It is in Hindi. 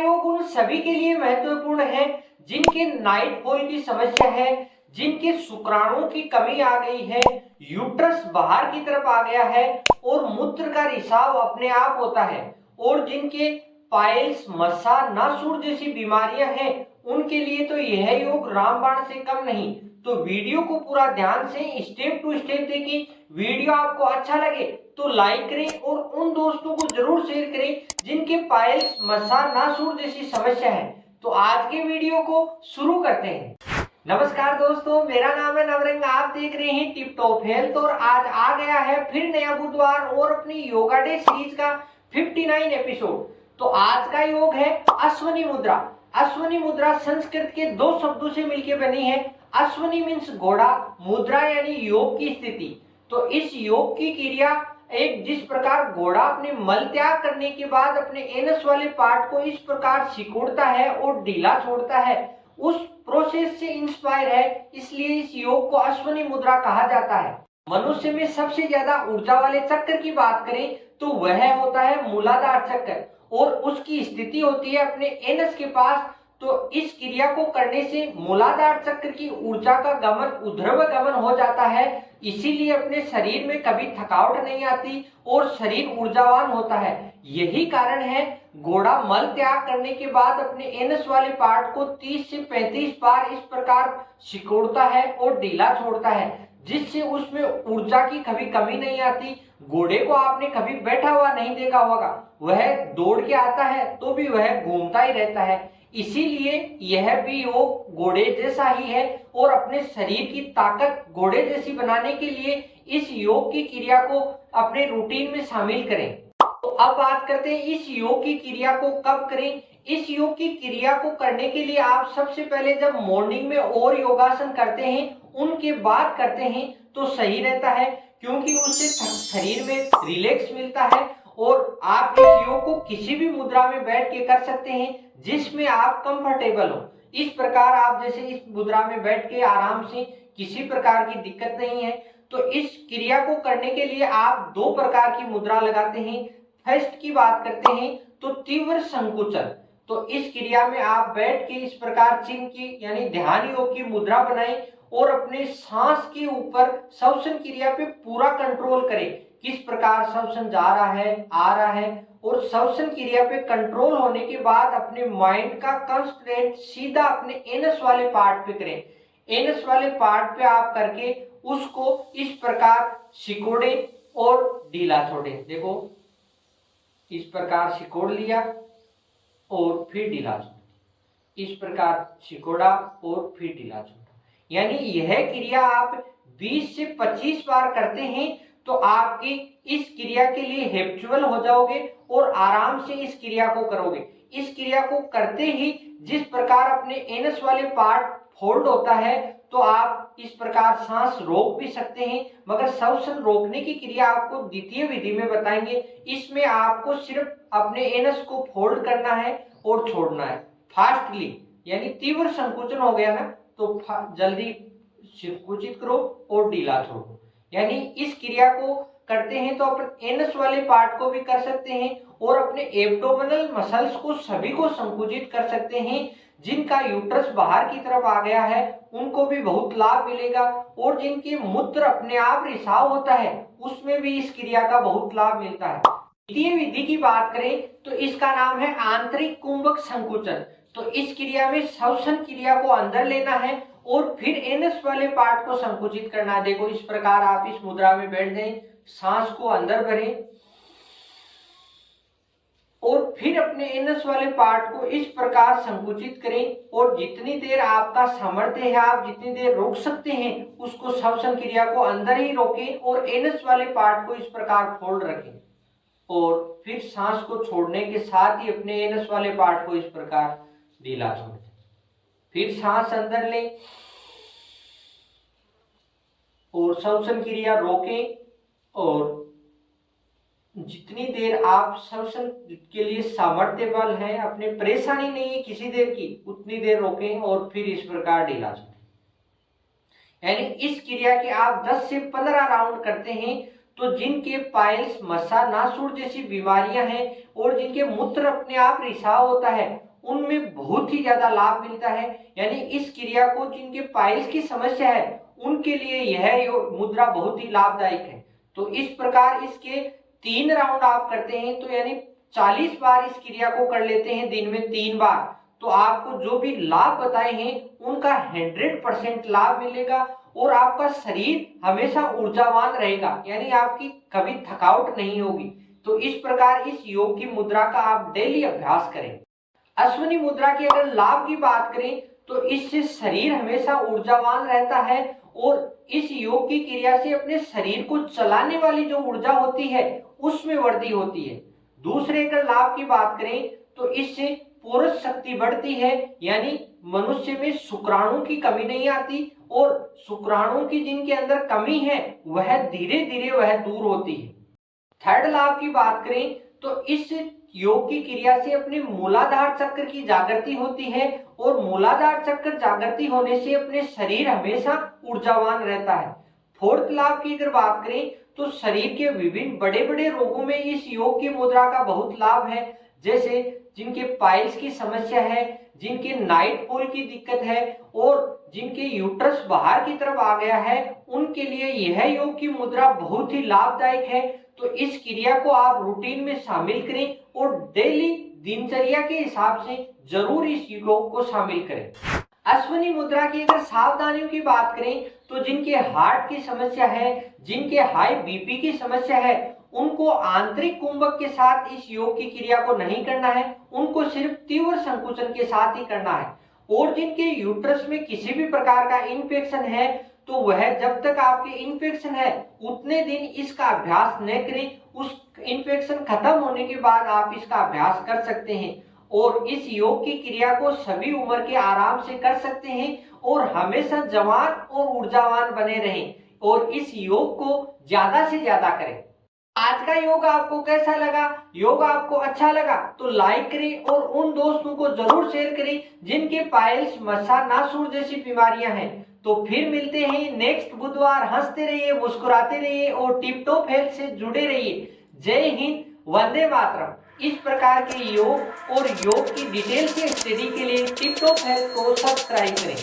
योग उन सभी के लिए महत्वपूर्ण है जिनके नाइट फॉल की समस्या है, जिनके शुक्राणुओं की कमी आ गई है, यूट्रस बाहर की तरफ आ गया है और मूत्र का रिसाव अपने आप होता है, और जिनके पाइल्स, मस्सा, नासूर जैसी बीमारियां हैं उनके लिए तो यह योग रामबाण से कम नहीं। तो वीडियो को पूरा ध्यान से स्टेप टू स्टेप देखें। वीडियो आपको अच्छा लगे तो लाइक करें और उन दोस्तों को जरूर शेयर करें जिनके पाइल्स, मस्सा, नासूर जैसी समस्या है। तो आज के वीडियो को शुरू करते हैं। नमस्कार दोस्तों, मेरा नाम है नवरंग, आप देख रहे हैं टिप टॉप हेल्थ। और आज आ गया है फिर नया बुधवार और अपनी योगा डे सीरीज का 59 एपिसोड। तो आज का योग है अश्वनी मुद्रा। अश्वनी मुद्रा संस्कृत के दो शब्दों से मिलकर बनी है। अश्वनी मीन्स घोड़ा, मुद्रा यानी योग की स्थिति। तो इस योग की क्रिया एक जिस प्रकार घोड़ा अपने मल त्याग करने के बाद अपने एनस वाले पार्ट को इस प्रकार सिकुड़ता है और ढीला छोड़ता है, उस प्रोसेस से इंस्पायर है, इसलिए इस योग को अश्वनी मुद्रा कहा जाता है। मनुष्य में सबसे ज्यादा ऊर्जा वाले चक्र की बात करें तो वह होता है मूलाधार चक्र और उसकी स्थिति होती है अपने एनस के पास। तो इस क्रिया को करने से मूलाधार चक्र की ऊर्जा का गमन, ऊर्ध्व गमन हो जाता है, इसीलिए अपने शरीर में कभी थकावट नहीं आती और शरीर ऊर्जावान होता है। यही कारण है घोड़ा मल त्याग करने के बाद अपने एनस वाले पार्ट को 30 से 35 बार इस प्रकार सिकोड़ता है और ढीला छोड़ता है, जिससे उसमें ऊर्जा की कभी कमी नहीं आती। घोड़े को आपने कभी बैठा हुआ नहीं देखा होगा, वह दौड़ के आता है तो भी वह घूमता ही रहता है। इसीलिए यह भी योग घोड़े जैसा ही है और अपने शरीर की ताकत घोड़े जैसी बनाने के लिए इस योग की क्रिया को अपने रूटीन में शामिल करें। तो अब बात करते हैं इस योग की क्रिया को कब करें। इस योग की क्रिया को करने के लिए आप सबसे पहले जब मॉर्निंग में और योगासन करते हैं उनके बाद करते हैं तो सही रहता है, क्योंकि उससे शरीर में रिलैक्स मिलता है। और आप इस योग को किसी भी मुद्रा में बैठ के कर सकते हैं जिसमें आप कंफर्टेबल हो। इस प्रकार आप जैसे इस मुद्रा में बैठ के आराम से, किसी प्रकार की दिक्कत नहीं है। तो इस क्रिया को करने के लिए आप दो प्रकार की मुद्रा लगाते हैं। फर्स्ट की बात करते हैं तो तीव्र संकुचन। तो इस क्रिया में आप बैठ के इस प्रकार चिन्ह की यानी ध्यान योग की मुद्रा बनाएं और अपने सांस के ऊपर श्वसन क्रिया पे पूरा कंट्रोल करें, किस प्रकार श्वसन जा रहा है, आ रहा है। और श्वसन क्रिया पे कंट्रोल होने के बाद अपने माइंड का कंसंट्रेट सीधा अपने एनस वाले पार्ट पे करें। एनस वाले पार्ट पे आप करके उसको इस प्रकार सिकोड़े और ढीला छोड़े। देखो इस प्रकार सिकोड़ लिया और फिर ढीला छोड़ा, इस प्रकार सिकोड़ा और फिर ढीला छोड़ा। यानी यह क्रिया आप 20 से 25 बार करते हैं तो आपकी इस क्रिया के लिए हैबिचुअल हो जाओगे और आराम से इस क्रिया को करोगे। इस क्रिया को करते ही जिस प्रकार अपने एनस वाले पार्ट फोल्ड होता है तो आप इस प्रकार सांस रोक भी सकते हैं, मगर श्वसन रोकने की क्रिया आपको द्वितीय विधि में बताएंगे। इसमें आपको सिर्फ अपने एनस को फोल्ड करना है और छोड़ना है फास्टली, यानी तीव्र संकुचन हो गया ना तो जल्दी संकुचित करो और ढीला छोड़ो। यानी इस क्रिया को करते हैं तो अपने एनस वाले पार्ट को भी कर सकते हैं और अपने एब्डोमिनल मसल्स को सभी को संकुचित कर सकते हैं। जिनका यूट्रस बाहर की तरफ आ गया है उनको भी बहुत लाभ मिलेगा, और जिनके मूत्र अपने आप रिसाव होता है उसमें भी इस क्रिया का बहुत लाभ मिलता है। द्वितीय विधि की बात करें तो इसका नाम है आंतरिक कुंभक संकुचन। तो इस क्रिया में श्वसन क्रिया को अंदर लेना है और फिर एनस वाले पार्ट को संकुचित करना है। देखो इस प्रकार आप इस मुद्रा में बैठ जाएं, सांस को अंदर भरें और फिर अपने एनस वाले पार्ट को इस प्रकार संकुचित करें। और जितनी देर आपका सामर्थ्य है, आप जितनी देर रोक सकते हैं उसको श्वसन क्रिया को अंदर ही रोकें और एनस वाले पार्ट को इस प्रकार फोल्ड रखें और फिर सांस को छोड़ने के साथ ही अपने एनस वाले पार्ट को इस प्रकार ढीला छोड़ दें। फिर सांस अंदर लें और श्वसन क्रिया रोकें, और जितनी देर आप श्वसन के लिए सामर्थ्यवान है, अपने परेशानी नहीं है किसी देर की, उतनी देर रोकें और फिर इस प्रकार ढीला छोड़ें। यानी इस क्रिया के आप 10 से 15 राउंड करते हैं तो जिनके पाइल्स, मस्सा, नासूर जैसी बीमारियां हैं और जिनके मूत्र अपने आप रिसाव होता है उनमें बहुत ही ज्यादा लाभ मिलता है। यानी इस क्रिया को जिनके पाइल्स की समस्या है उनके लिए यह मुद्रा बहुत ही लाभदायक है। तो इस प्रकार इसके 3 राउंड आप करते हैं तो यानी 40 बार इस क्रिया को कर लेते हैं दिन में 3 बार, तो आपको जो भी लाभ बताए हैं उनका 100% लाभ मिलेगा और आपका शरीर हमेशा ऊर्जावान रहेगा, यानी आपकी कभी थकावट नहीं होगी। तो इस प्रकार इस योग की मुद्रा का आप डेली अभ्यास करें। अश्विनी मुद्रा के अगर लाभ की बात करें तो इससे शरीर हमेशा ऊर्जावान रहता है और इस योग की क्रिया से अपने शरीर को चलाने वाली जो ऊर्जा होती है उसमें वृद्धि होती है। दूसरे अगर लाभ की बात करें तो इससे पुरुष शक्ति बढ़ती है, यानी मनुष्य में शुक्राणु की कमी नहीं आती और शुक्राणु की जिनके अंदर कमी है वह धीरे धीरे वह दूर होती है। थर्ड लाभ की बात करें तो इस योग की क्रिया से अपने मूलाधार चक्र की जागृति होती है और मूलाधार चक्र जागृति होने से अपने शरीर हमेशा ऊर्जावान रहता है। फोर्थ लाभ की अगर बात करें तो शरीर के विभिन्न बड़े बड़े रोगों में इस योग की मुद्रा का बहुत लाभ है, जैसे जिनके पाइल्स की समस्या है, जिनके नाइट फॉल की दिक्कत है और जिनके यूट्रस बाहर की तरफ आ गया है, उनके लिए यह योग की मुद्रा बहुत ही लाभदायक है। तो इस क्रिया को आप रूटीन में शामिल करें और डेली दिनचर्या के हिसाब से जरूर इस योग को शामिल करें। अश्विनी मुद्रा की अगर सावधानियों की बात करें तो जिनके हार्ट की समस्या है, जिनके हाई बीपी की समस्या है, उनको आंतरिक कुंभक के साथ इस योग की क्रिया को नहीं करना है, उनको सिर्फ तीव्र संकुचन के साथ ही करना है। और जिनके यूट्रस में किसी भी प्रकार का इन्फेक्शन है तो वह जब तक आपके इन्फेक्शन है उतने दिन इसका अभ्यास न करें, उस इन्फेक्शन खत्म होने के बाद आप इसका अभ्यास कर सकते हैं। और इस योग की क्रिया को सभी उम्र के आराम से कर सकते हैं और हमेशा जवान और ऊर्जावान बने रहें और इस योग को ज्यादा से ज्यादा करें। आज का योग आपको कैसा लगा? योग आपको अच्छा लगा तो लाइक करें और उन दोस्तों को जरूर शेयर करें जिनके पाइल्स, मस्सा, नासूर जैसी बीमारियां हैं। तो फिर मिलते हैं नेक्स्ट बुधवार। हंसते रहिए, मुस्कुराते रहिए और टिप टॉप हेल्थ से जुड़े रहिए। जय हिंद, वंदे मातरम। इस प्रकार के योग और योग की डिटेल से स्टडी के लिए टिप टॉप हेल्थ को सब्सक्राइब करें।